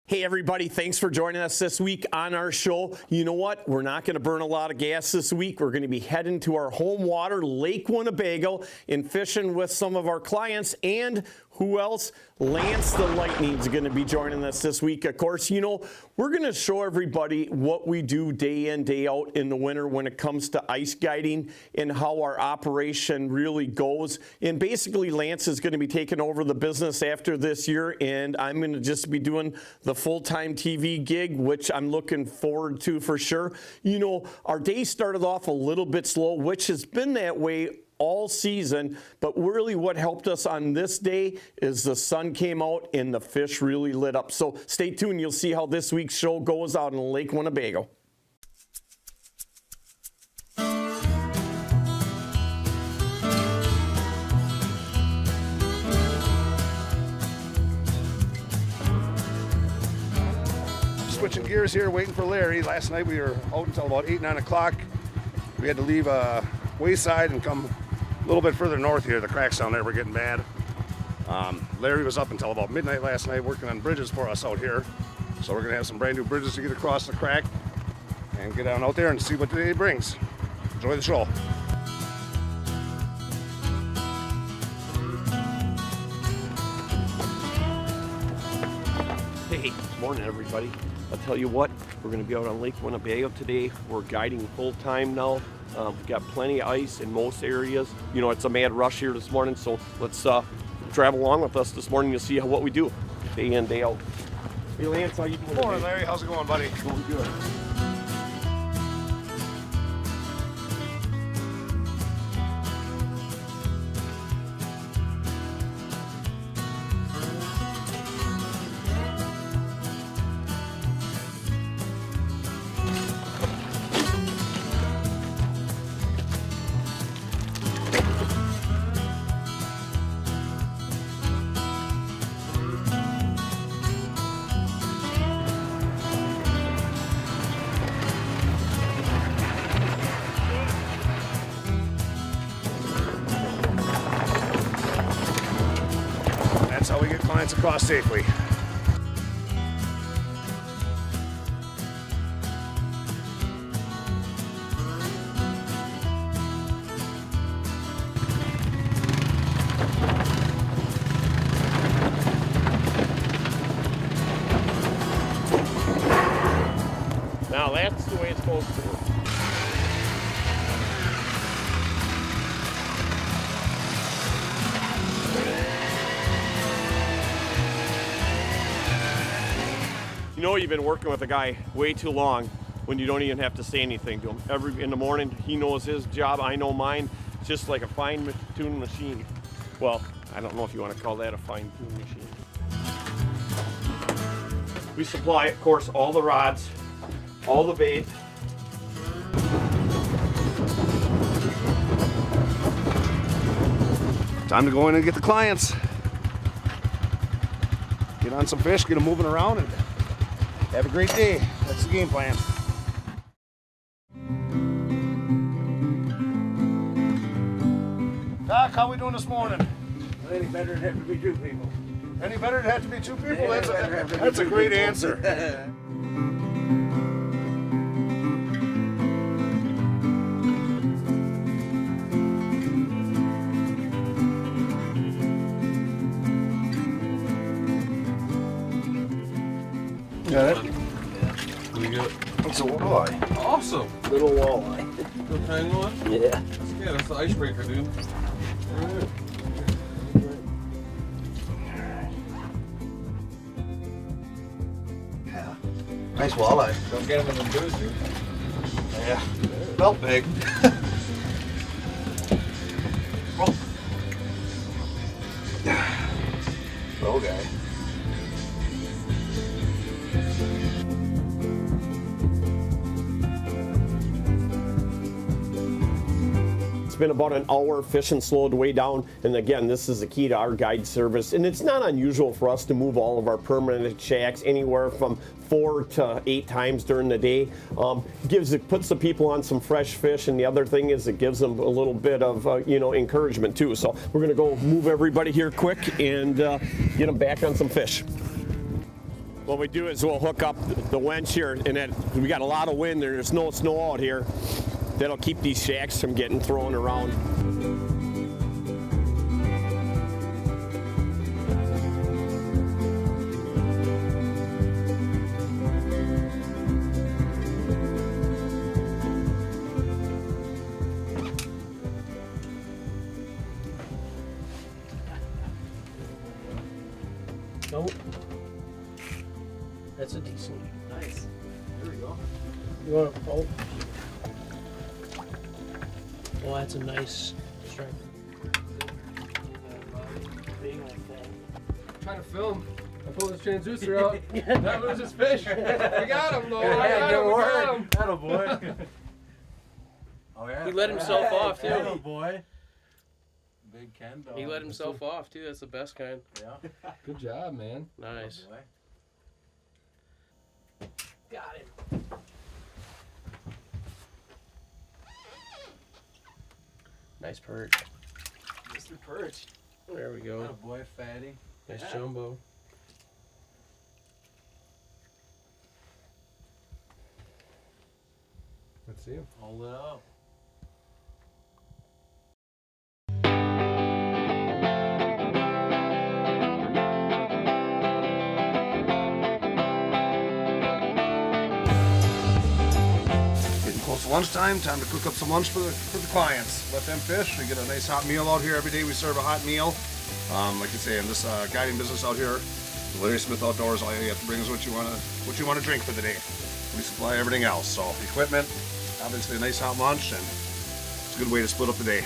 Hey everybody, thanks for joining us this week on our show. You know what? We're not going to burn a lot of gas this week. We're going to be heading to our home water, Lake Winnebago, and fishing with some of our clients. And who else? Lance the Lightning's going to be joining us this week. Of course, you know, we're going to show everybody what we do day in, day out in the winter when it comes to ice guiding and how our operation really goes. And basically, Lance is going to be taking over the business after this year, and I'm going to just be doing the full-time TV gig, which I'm looking forward to for sure. You know, our day started off a little bit slow, which has been that way all season, but really what helped us on this day is the sun came out and the fish really lit up. So stay tuned, you'll see how this week's show goes out in Lake Winnebago. Switching gears here, waiting for Larry. Last night we were out until about 8, 9 o'clock. We had to leave Wayside and come a little bit further north here. The cracks down there were getting bad. Larry was up until about midnight last night working on bridges for us out here. So we're gonna have some brand new bridges to get across the crack and get down out there and see what the day brings. Enjoy the show. Hey, morning everybody. I'll tell you what, we're going to be out on Lake Winnebago today. We're guiding full time now. We've got plenty of ice in most areas. You know, it's a mad rush here this morning, so let's travel along with us this morning. You'll see what we do day in, day out. Hey Lance, how you doing? Morning Larry, how's it going, buddy? Going good. That's how we get clients across safely. Now that's the way it's supposed to work. You know you've been working with a guy way too long when you don't even have to say anything to him. In the morning, he knows his job, I know mine. It's just like a fine-tuned machine. Well, I don't know if you want to call that a fine-tuned machine. We supply, of course, all the rods, all the bait. Time to go in and get the clients. Get on some fish, get them moving around, and have a great day. That's the game plan. Doc, how we doing this morning? Any better than have to be two people. Any better than have to be two people? Yeah, That's a great answer. Got it? Pretty good. It's a walleye. Awesome. Little walleye. Good tiny one? Yeah. Yeah, that's the icebreaker, dude. Alright. Yeah. Nice walleye. Don't get them in the booze, dude. Yeah. Felt big. Little guy. been about an hour, fishing slowed way down. And again, this is the key to our guide service. And it's not unusual for us to move all of our permanent shacks anywhere from 4 to 8 times during the day. Puts the people on some fresh fish, and the other thing is it gives them a little bit of encouragement too. So we're gonna go move everybody here quick and get them back on some fish. What we do is we'll hook up the winch here, and then we got a lot of wind. There's no snow out here. That'll keep these shacks from getting thrown around. Nope. That's a decent. Nice. There we go. You want to pull? Well, that's a nice striper. Big old thing. Trying to film. I pulled his transducer out. That was his fish. We got him though. I got him. We got him. That'll boy. Oh yeah. He let himself off too. That'll boy. Big Ken dog. He let himself off too. That's the best kind. Yeah. Good job, man. Nice. Boy. Got him. Nice perch. Mr. Perch. There we go. That'll boy, fatty. Nice Yeah. jumbo. Let's see him. Hold it up. Getting close to lunchtime, time to cook up some lunch for the clients. Let them fish. We get a nice hot meal out here every day. We serve a hot meal. Like you say, in this guiding business out here, Larry Smith Outdoors, all you have to bring is what you want to drink for the day. We supply everything else. So equipment, obviously a nice hot lunch, and it's a good way to split up the day.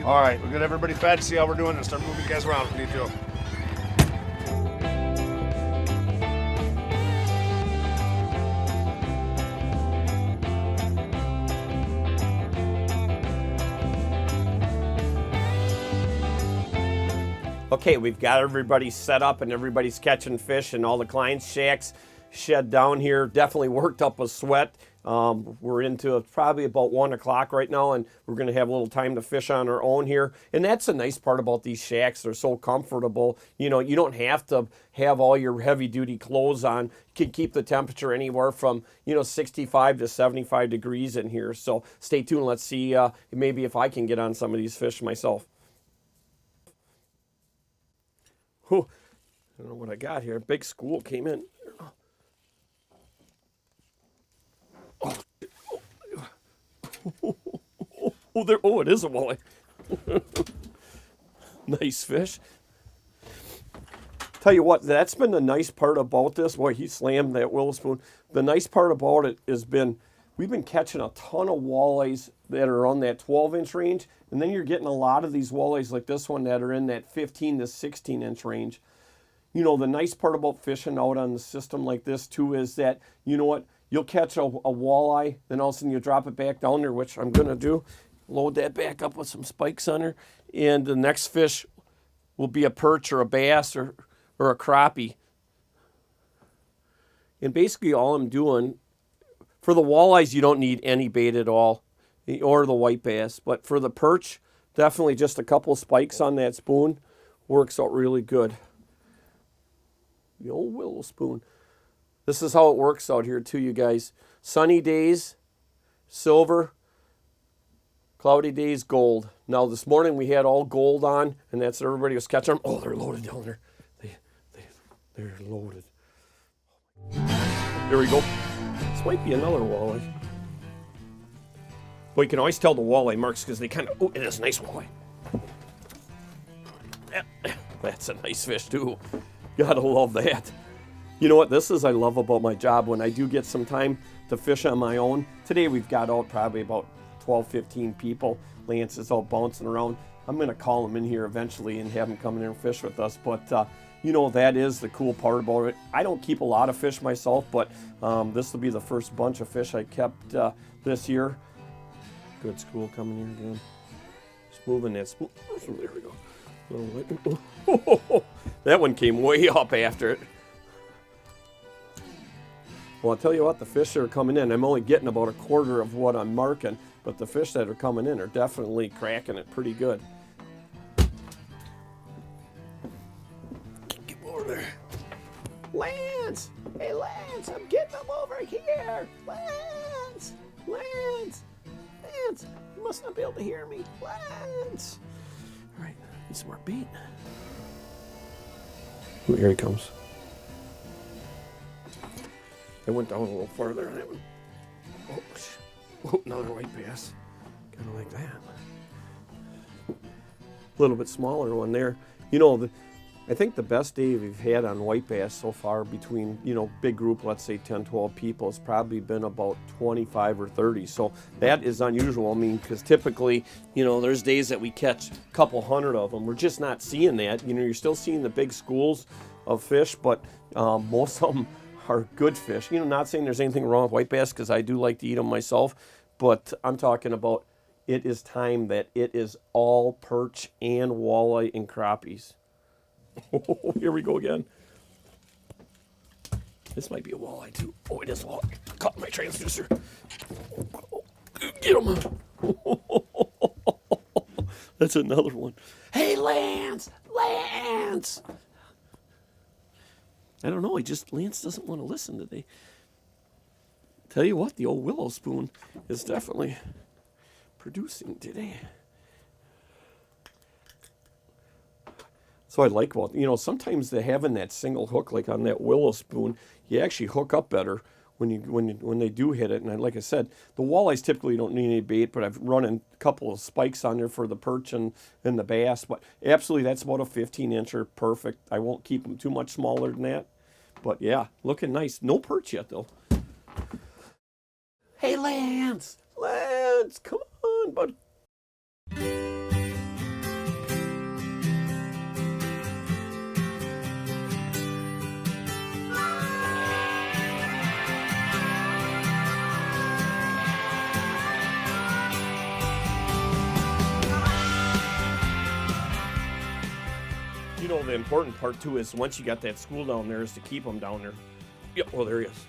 All right, we'll get everybody fed, see how we're doing, and start moving you guys around if we need to. Okay, we've got everybody set up and everybody's catching fish, and all the clients' shacks shed down here. Definitely worked up a sweat. We're into probably about 1 o'clock right now, and we're going to have a little time to fish on our own here. And that's the nice part about these shacks. They're so comfortable. You know, you don't have to have all your heavy-duty clothes on. You can keep the temperature anywhere from, 65 to 75 degrees in here. So stay tuned. Let's see maybe if I can get on some of these fish myself. Whew. I don't know what I got here. Big school came in. Oh, it is a walleye. Nice fish. Tell you what, that's been the nice part about this. Boy, he slammed that willow spoon. The nice part about it has been we've been catching a ton of walleyes that are on that 12-inch range, and then you're getting a lot of these walleyes like this one that are in that 15 to 16-inch range. The nice part about fishing out on the system like this too is that, you'll catch a walleye, then all of a sudden you drop it back down there, which I'm gonna do. Load that back up with some spikes on her, and the next fish will be a perch or a bass or a crappie. And basically all I'm doing, for the walleyes you don't need any bait at all, or the white bass, but for the perch, definitely just a couple of spikes on that spoon works out really good. The old willow spoon. This is how it works out here too, you guys. Sunny days, silver. Cloudy days, gold. Now this morning we had all gold on, and that's everybody was catching them. Oh, they're loaded down there. They're loaded. There we go. This might be another walleye. Well, you can always tell the walleye marks because they kind of, oh, it is a nice walleye. That's a nice fish too. Gotta love that. You know what this is I love about my job when I do get some time to fish on my own. Today we've got out probably about 12, 15 people. Lance is out bouncing around. I'm going to call him in here eventually and have him come in and fish with us. But, you know, that is the cool part about it. I don't keep a lot of fish myself, but this will be the first bunch of fish I kept this year. Good school coming here again. Just moving that spool. There we go. That one came way up after it. Well, I'll tell you what, the fish that are coming in, I'm only getting about a quarter of what I'm marking, but the fish that are coming in are definitely cracking it pretty good. Get over there. Lance! Hey, Lance, I'm getting them over here! Lance! Lance! Lance! You must not be able to hear me. Lance! All right, need some more bait. Oh, here he comes. I went down a little farther and it went, oh, another white bass. Kind of like that. A little bit smaller one there. You know, I think the best day we've had on white bass so far between, you know, big group, let's say 10, 12 people, has probably been about 25 or 30. So that is unusual. I mean, because typically, you know, there's days that we catch a couple hundred of them. We're just not seeing that. You know, you're still seeing the big schools of fish, but most of them are good fish. You know, not saying there's anything wrong with white bass, because I do like to eat them myself, but I'm talking about it is time that it is all perch and walleye and crappies. Oh, here we go again. This might be a walleye too. Oh, it is a walleye. Caught my transducer. Get him. That's another one. Hey, Lance! Lance! I don't know. Lance doesn't want to listen today. Tell you what, the old willow spoon is definitely producing today. So I like about, you know, sometimes having that single hook like on that willow spoon, you actually hook up better when they do hit it. And like I said, the walleyes typically don't need any bait, but I've run a couple of spikes on there for the perch and the bass. But absolutely, that's about a 15-incher, perfect. I won't keep them too much smaller than that. But yeah, looking nice. No perch yet though. Hey, Lance! Lance, come on, bud. You know, the important part too is once you got that school down there is to keep them down there. Yeah, well, there he is.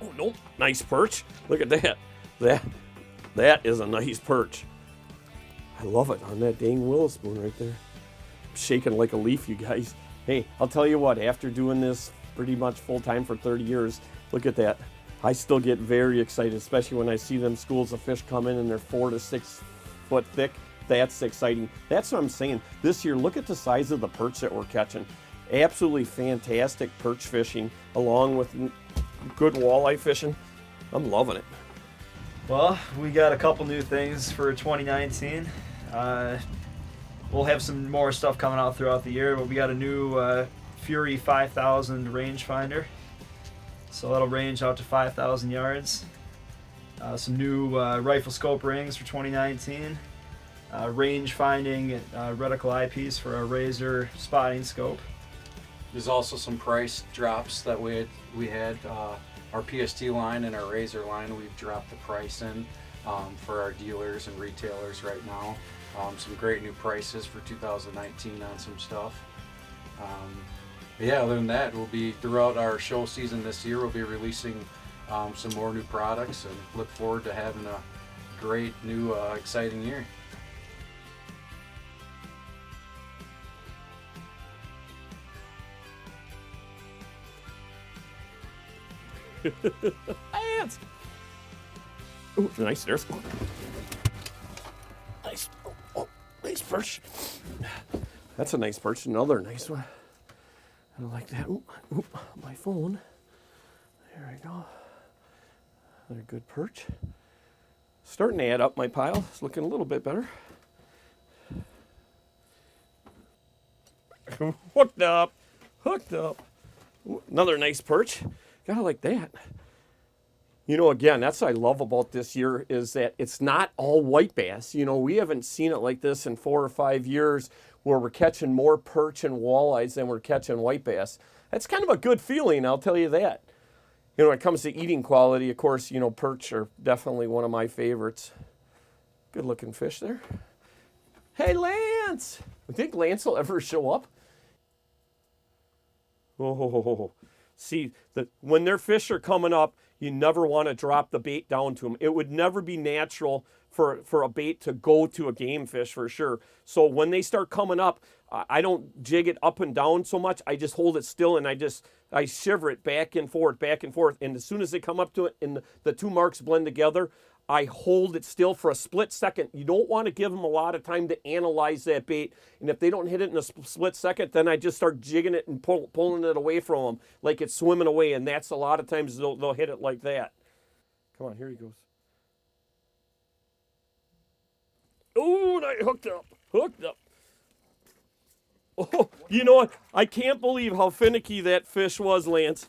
Oh, no, nice perch. Look at that. That is a nice perch. I love it on that dang willow spoon right there. I'm shaking like a leaf, you guys. Hey, I'll tell you what, after doing this pretty much full time for 30 years, look at that. I still get very excited, especially when I see them schools of fish come in and they're 4 to 6 foot thick. That's exciting. That's what I'm saying. This year, look at the size of the perch that we're catching. Absolutely fantastic perch fishing along with good walleye fishing. I'm loving it. Well, we got a couple new things for 2019. We'll have some more stuff coming out throughout the year, but we got a new Fury 5000 rangefinder. So that'll range out to 5,000 yards. Some new rifle scope rings for 2019. Range finding reticle eyepiece for our Razor spotting scope. There's also some price drops that we had. Our PST line and our Razor line, we've dropped the price in for our dealers and retailers right now. Some great new prices for 2019 on some stuff. But yeah, other than that, we'll be throughout our show season this year. We'll be releasing some more new products and look forward to having a great new exciting year. Ants! Ooh, nice. There's one. Nice. Oh, nice perch. That's a nice perch. Another nice one. I don't like that. Ooh, my phone. There we go. Another good perch. Starting to add up my pile. It's looking a little bit better. Hooked up. Hooked up. Ooh, another nice perch. Gotta like that. You know, again, that's what I love about this year is that it's not all white bass. You know, we haven't seen it like this in 4 or 5 years where we're catching more perch and walleyes than we're catching white bass. That's kind of a good feeling, I'll tell you that. You know, when it comes to eating quality, of course, you know, perch are definitely one of my favorites. Good looking fish there. Hey, Lance! I think Lance will ever show up. Oh, see, when their fish are coming up, you never want to drop the bait down to them. It would never be natural for a bait to go to a game fish for sure. So when they start coming up, I don't jig it up and down so much. I just hold it still and I shiver it back and forth. And as soon as they come up to it and the two marks blend together, I hold it still for a split second. You don't want to give them a lot of time to analyze that bait. And if they don't hit it in a split second, then I just start jigging it and pulling it away from them like it's swimming away. And that's a lot of times they'll hit it like that. Come on, here he goes. Oh, and I hooked up. Oh, you know what? I can't believe how finicky that fish was, Lance.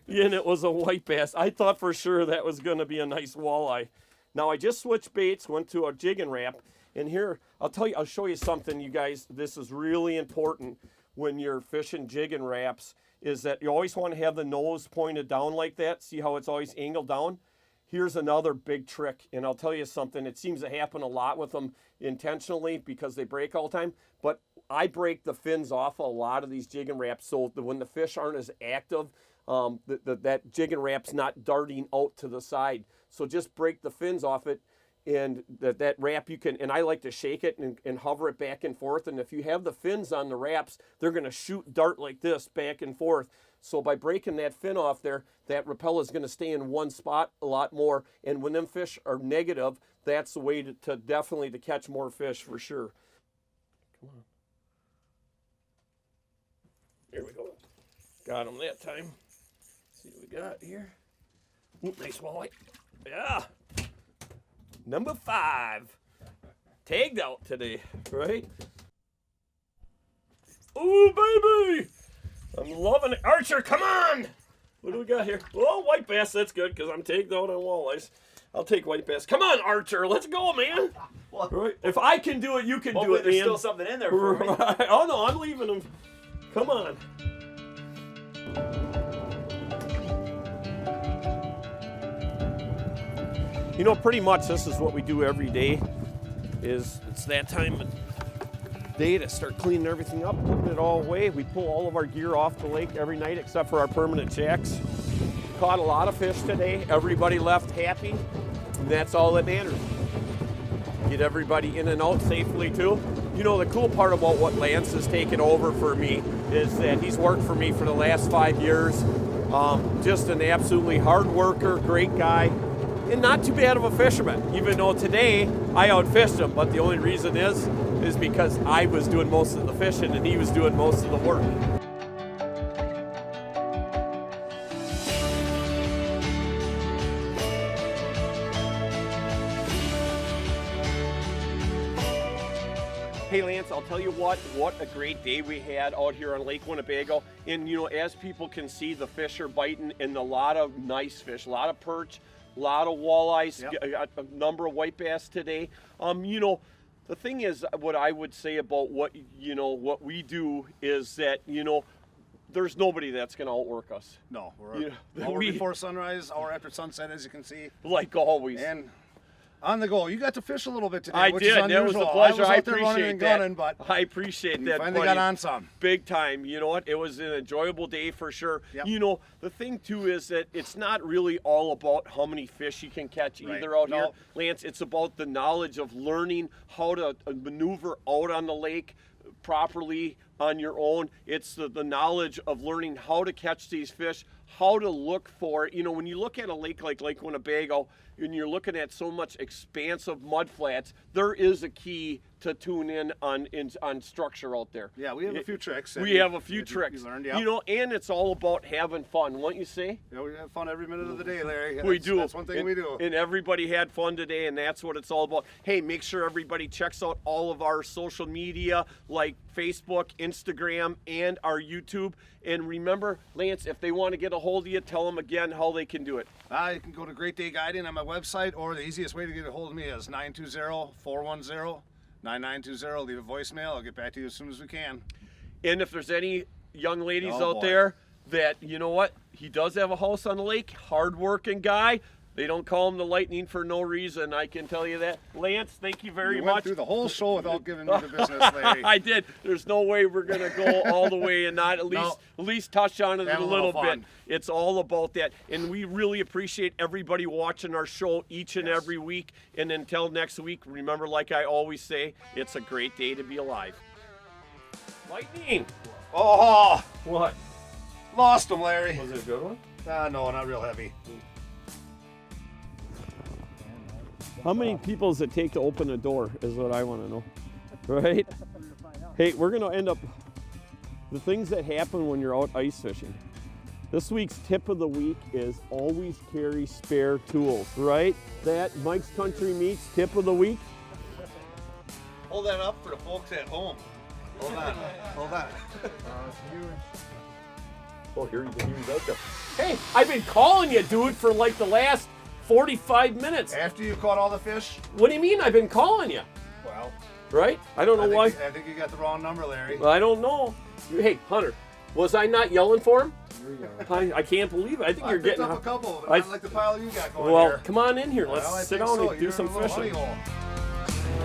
And it was a white bass. I thought for sure that was going to be a nice walleye. Now I just switched baits, went to a jig and wrap, and here I'll show you something, you guys. This is really important when you're fishing jig and wraps, is that you always want to have the nose pointed down like that. See how it's always angled down? Here's another big trick, and I'll tell you something. It seems to happen a lot with them intentionally because they break all the time, but I break the fins off a lot of these jig and wraps so that when the fish aren't as active, that jig and wrap's not darting out to the side. So just break the fins off it, and that wrap you can, and I like to shake it and hover it back and forth. And if you have the fins on the wraps, they're going to dart like this back and forth. So by breaking that fin off there, that rappel is going to stay in one spot a lot more. And when them fish are negative, that's the way to definitely to catch more fish for sure. Come on. Here we go. Got him that time. See what we got here. Ooh, nice walleye. Yeah. Number 5. Tagged out today, right? Ooh, baby! I'm loving it. Archer, come on! What do we got here? Oh, white bass. That's good because I'm tagged out on walleyes. I'll take white bass. Come on, Archer. Let's go, man. Well, right. If I can do it, you can do it, there's man. still something in there for me. Right. Oh, no, I'm leaving them. Come on. You know, pretty much this is what we do every day. It's that time of day to start cleaning everything up, putting it all away. We pull all of our gear off the lake every night except for our permanent shacks. Caught a lot of fish today. Everybody left happy, and that's all that matters. Get everybody in and out safely too. You know, the cool part about what Lance has taken over for me is that he's worked for me for the last 5 years. Just an absolutely hard worker, great guy. And not too bad of a fisherman, even though today I outfished him, but the only reason is because I was doing most of the fishing and he was doing most of the work. Hey Lance, I'll tell you what a great day we had out here on Lake Winnebago. And you know, as people can see, the fish are biting and a lot of nice fish, a lot of perch, a lot of walleyes, yep. Got a number of white bass today. You know, the thing is, what I would say about what we do is that, you know, there's nobody that's going to outwork us. No, we're hour before sunrise, hour after sunset, as you can see. Like always. And on the go. You got to fish a little bit today, I which did. is unusual. That was a pleasure. I I was out there running appreciate and that. gunning, but I appreciate that. Finally buddy. got on some. Big time. You know what? It was an enjoyable day for sure. Yep. You know, the thing too is that it's not really all about how many fish you can catch either out here, Lance. It's about the knowledge of learning how to maneuver out on the lake properly on your own. It's the knowledge of learning how to catch these fish, how to look for it. You know, when you look at a lake like Lake Winnebago and you're looking at so much expansive mud flats, there is a key to tune in on structure out there. Yeah, we have a few tricks. We have a few tricks. You learned, yeah. You know, and it's all about having fun, won't you say? Yeah, we have fun every minute of the day, Larry. We do. That's one thing we do. And everybody had fun today, and that's what it's all about. Hey, make sure everybody checks out all of our social media, like Facebook, Instagram, and our YouTube. And remember, Lance, if they want to get a hold of you, tell them again how they can do it. You can go to Great Day Guiding on my website, or the easiest way to get a hold of me is 920-410-9920. Leave a voicemail. I'll get back to you as soon as we can. And if there's any young ladies Oh, out boy. there that, you know what, he does have a house on the lake, hardworking guy. They don't call him the Lightning for no reason, I can tell you that. Lance, thank you very You much. went through the whole show without giving me the business, Larry. I did. There's no way we're gonna go all the way and not at least touch on it Have a a little little bit. fun. It's all about that, and we really appreciate everybody watching our show each and every week. And until next week, remember, like I always say, it's a great day to be alive. Lightning. Oh, What? lost him, Larry. Was it a good one? No, not real heavy. How many people does it take to open a door is what I want to know, right? Hey, we're going to end up, the things that happen when you're out ice fishing. This week's tip of the week is always carry spare tools, right? That Mike's Country Meats tip of the week. Hold that up for the folks at home. Hold on. Hold on. Oh, here he's out there. Hey, I've been calling you, dude, for like the last 45 minutes. After you caught all the fish? What do you mean I've been calling you? Well, Right? I don't know why. I think you got the wrong number, Larry. I don't know. Hey, Hunter, was I not yelling for him? I can't believe it. I think you're picked getting up a couple, but I- not like the pile you got going Well, here. come on in here. Let's Well, I sit think down so. and do You're some in a little fishing. honey hole.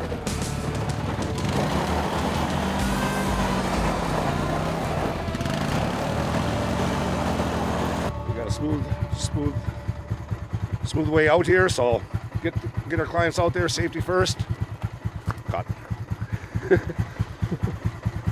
We got a smooth way out here, so get our clients out there, safety first. Cut.